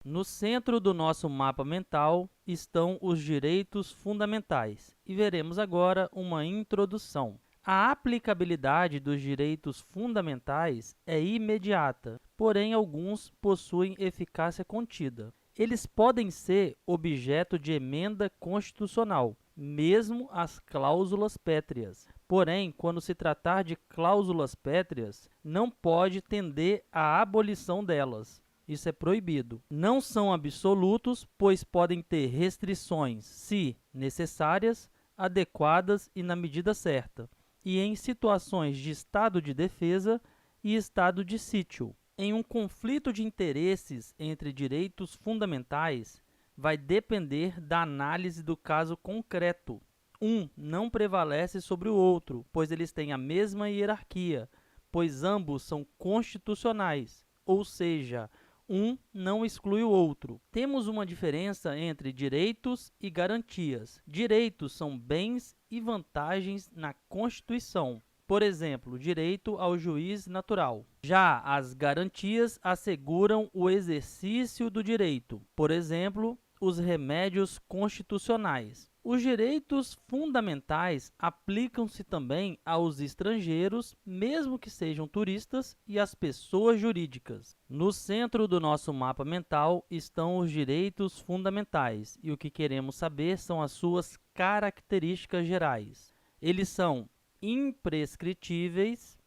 No centro do nosso mapa mental estão os direitos fundamentais e veremos agora uma introdução. A aplicabilidade dos direitos fundamentais é imediata, porém alguns possuem eficácia contida. Eles podem ser objeto de emenda constitucional, mesmo as cláusulas pétreas. Porém, quando se tratar de cláusulas pétreas, não pode tender à abolição delas. Isso é proibido. Não são absolutos, pois podem ter restrições, se necessárias, adequadas e na medida certa, e em situações de estado de defesa e estado de sítio. Em um conflito de interesses entre direitos fundamentais, vai depender da análise do caso concreto. Um não prevalece sobre o outro, pois eles têm a mesma hierarquia, pois ambos são constitucionais, ou seja, um não exclui o outro. Temos uma diferença entre direitos e garantias. Direitos são bens e vantagens na Constituição. Por exemplo, direito ao juiz natural. Já as garantias asseguram o exercício do direito. Por exemplo, os remédios constitucionais. Os direitos fundamentais aplicam-se também aos estrangeiros, mesmo que sejam turistas, e às pessoas jurídicas. No centro do nosso mapa mental estão os direitos fundamentais, e o que queremos saber são as suas características gerais. Eles são imprescritíveis,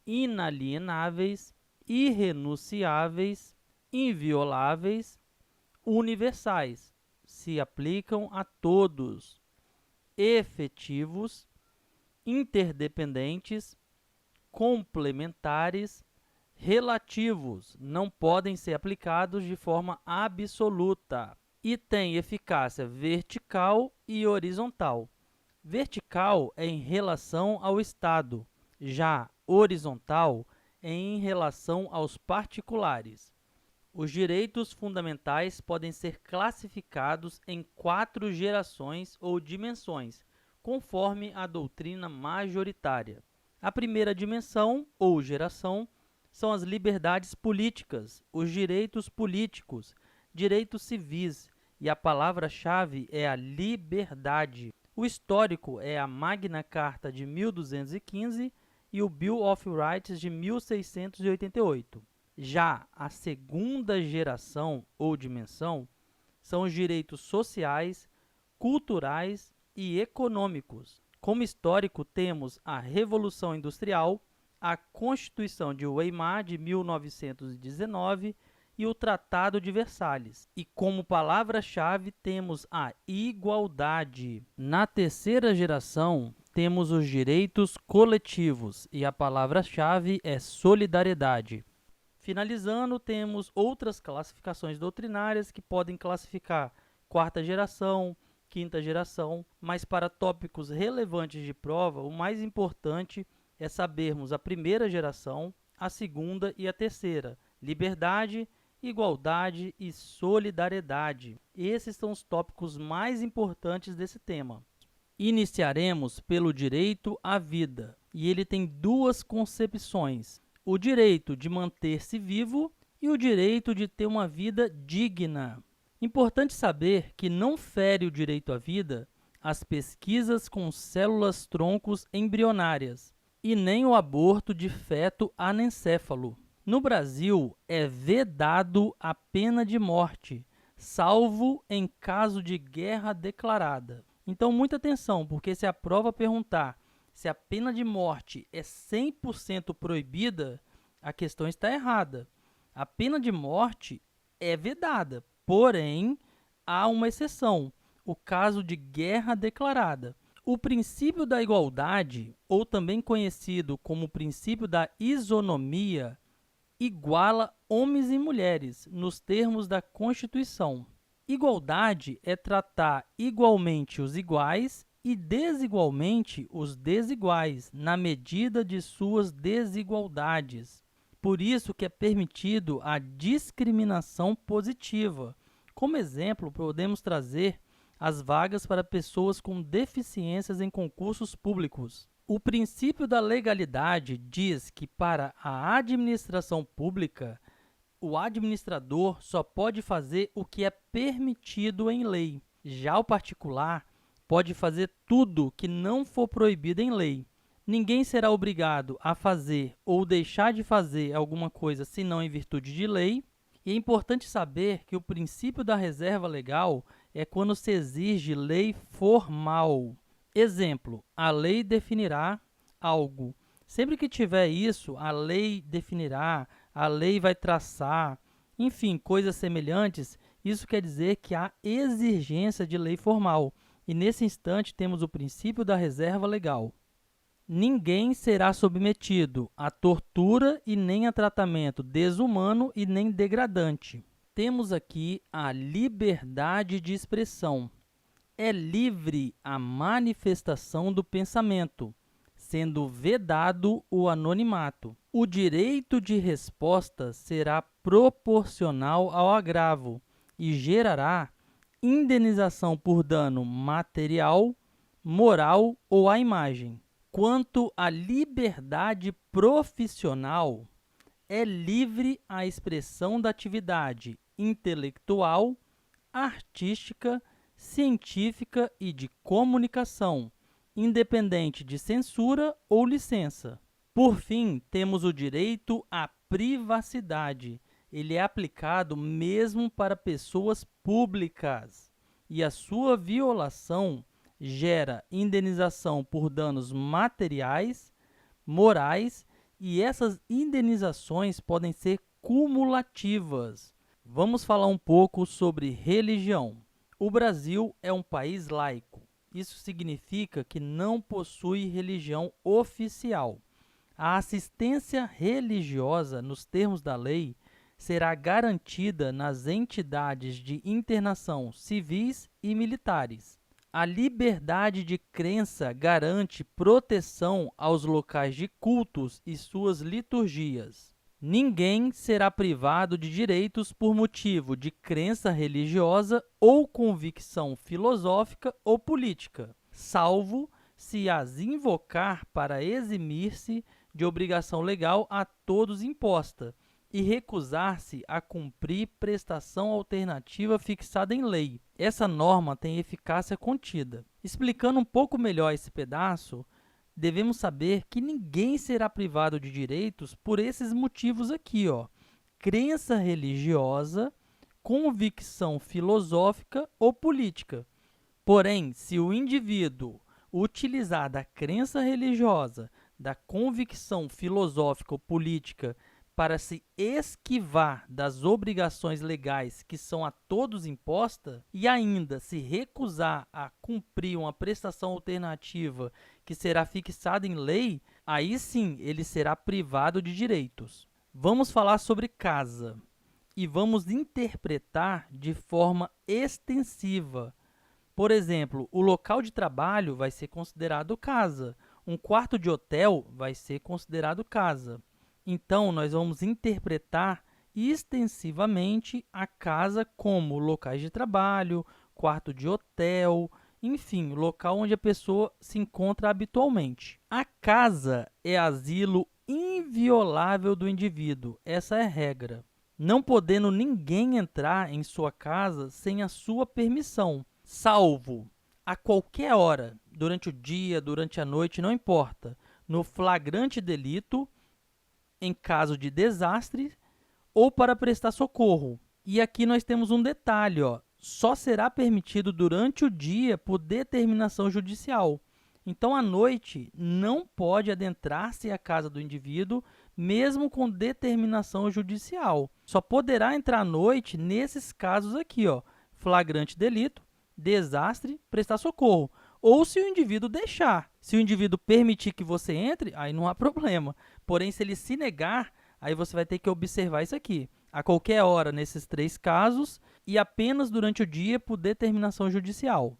inalienáveis, irrenunciáveis, invioláveis, universais, se aplicam a todos, efetivos, interdependentes, complementares, relativos, não podem ser aplicados de forma absoluta, e têm eficácia vertical e horizontal. Vertical é em relação ao Estado, já horizontal é em relação aos particulares. Os direitos fundamentais podem ser classificados em 4 gerações ou dimensões, conforme a doutrina majoritária. A primeira dimensão, ou geração, são as liberdades políticas, os direitos políticos, direitos civis, e a palavra-chave é a liberdade. O histórico é a Magna Carta de 1215 e o Bill of Rights de 1688. Já a segunda geração ou dimensão são os direitos sociais, culturais e econômicos. Como histórico, temos a Revolução Industrial, a Constituição de Weimar de 1919 e o Tratado de Versalhes. E como palavra-chave temos a igualdade. Na terceira geração, temos os direitos coletivos e a palavra-chave é solidariedade. Finalizando, temos outras classificações doutrinárias que podem classificar quarta geração, quinta geração, mas para tópicos relevantes de prova, o mais importante é sabermos a primeira geração, a segunda e a terceira, liberdade, igualdade e solidariedade. Esses são os tópicos mais importantes desse tema. Iniciaremos pelo direito à vida, e ele tem duas concepções: o direito de manter-se vivo e o direito de ter uma vida digna. Importante saber que não fere o direito à vida as pesquisas com células-troncos embrionárias e nem o aborto de feto anencéfalo. No Brasil, é vedado a pena de morte, salvo em caso de guerra declarada. Então, muita atenção, porque se a prova perguntar se a pena de morte é 100% proibida, a questão está errada. A pena de morte é vedada, porém, há uma exceção, o caso de guerra declarada. O princípio da igualdade, ou também conhecido como o princípio da isonomia, iguala homens e mulheres nos termos da Constituição. Igualdade é tratar igualmente os iguais e desigualmente os desiguais, na medida de suas desigualdades. Por isso que é permitido a discriminação positiva. Como exemplo, podemos trazer as vagas para pessoas com deficiências em concursos públicos. O princípio da legalidade diz que para a administração pública O administrador só pode fazer o que é permitido em lei. Já o particular pode fazer tudo que não for proibido em lei. Ninguém será obrigado a fazer ou deixar de fazer alguma coisa senão em virtude de lei. E é importante saber que o princípio da reserva legal é quando se exige lei formal. Exemplo, a lei definirá algo. Sempre que tiver isso, a lei definirá, a lei vai traçar, enfim, coisas semelhantes, isso quer dizer que há exigência de lei formal. E nesse instante temos o princípio da reserva legal. Ninguém será submetido a tortura e nem a tratamento desumano e nem degradante. Temos aqui a liberdade de expressão. É livre a manifestação do pensamento, sendo vedado o anonimato. O direito de resposta será proporcional ao agravo e gerará indenização por dano material, moral ou à imagem. Quanto à liberdade profissional, é livre a expressão da atividade intelectual, artística, científica e de comunicação, independente de censura ou licença. Por fim, temos o direito à privacidade. Ele é aplicado mesmo para pessoas públicas e a sua violação gera indenização por danos materiais, morais, e essas indenizações podem ser cumulativas. Vamos falar um pouco sobre religião. O Brasil é um país laico. Isso significa que não possui religião oficial. A assistência religiosa, nos termos da lei, será garantida nas entidades de internação civis e militares. A liberdade de crença garante proteção aos locais de cultos e suas liturgias. Ninguém será privado de direitos por motivo de crença religiosa ou convicção filosófica ou política, salvo se as invocar para eximir-se de obrigação legal a todos imposta e recusar-se a cumprir prestação alternativa fixada em lei. Essa norma tem eficácia contida. Explicando um pouco melhor esse pedaço, devemos saber que ninguém será privado de direitos por esses motivos aqui, ó. Crença religiosa, convicção filosófica ou política. Porém, se o indivíduo utilizar da crença religiosa, da convicção filosófica ou política para se esquivar das obrigações legais que são a todos impostas e ainda se recusar a cumprir uma prestação alternativa que será fixada em lei, aí sim ele será privado de direitos. Vamos falar sobre casa e vamos interpretar de forma extensiva. Por exemplo, o local de trabalho vai ser considerado casa, um quarto de hotel vai ser considerado casa. Então, nós vamos interpretar extensivamente a casa como locais de trabalho, quarto de hotel, enfim, local onde a pessoa se encontra habitualmente. A casa é asilo inviolável do indivíduo, essa é a regra. Não podendo ninguém entrar em sua casa sem a sua permissão, salvo a qualquer hora, durante o dia, durante a noite, não importa, no flagrante delito, em caso de desastre ou para prestar socorro. E aqui nós temos um detalhe, ó, só será permitido durante o dia por determinação judicial. Então, à noite, não pode adentrar-se à casa do indivíduo, mesmo com determinação judicial. Só poderá entrar à noite nesses casos aqui, ó, flagrante delito, desastre, prestar socorro. Ou se o indivíduo deixar. Se o indivíduo permitir que você entre, aí não há problema. Porém, se ele se negar, aí você vai ter que observar isso aqui. A qualquer hora nesses 3 casos e apenas durante o dia por determinação judicial.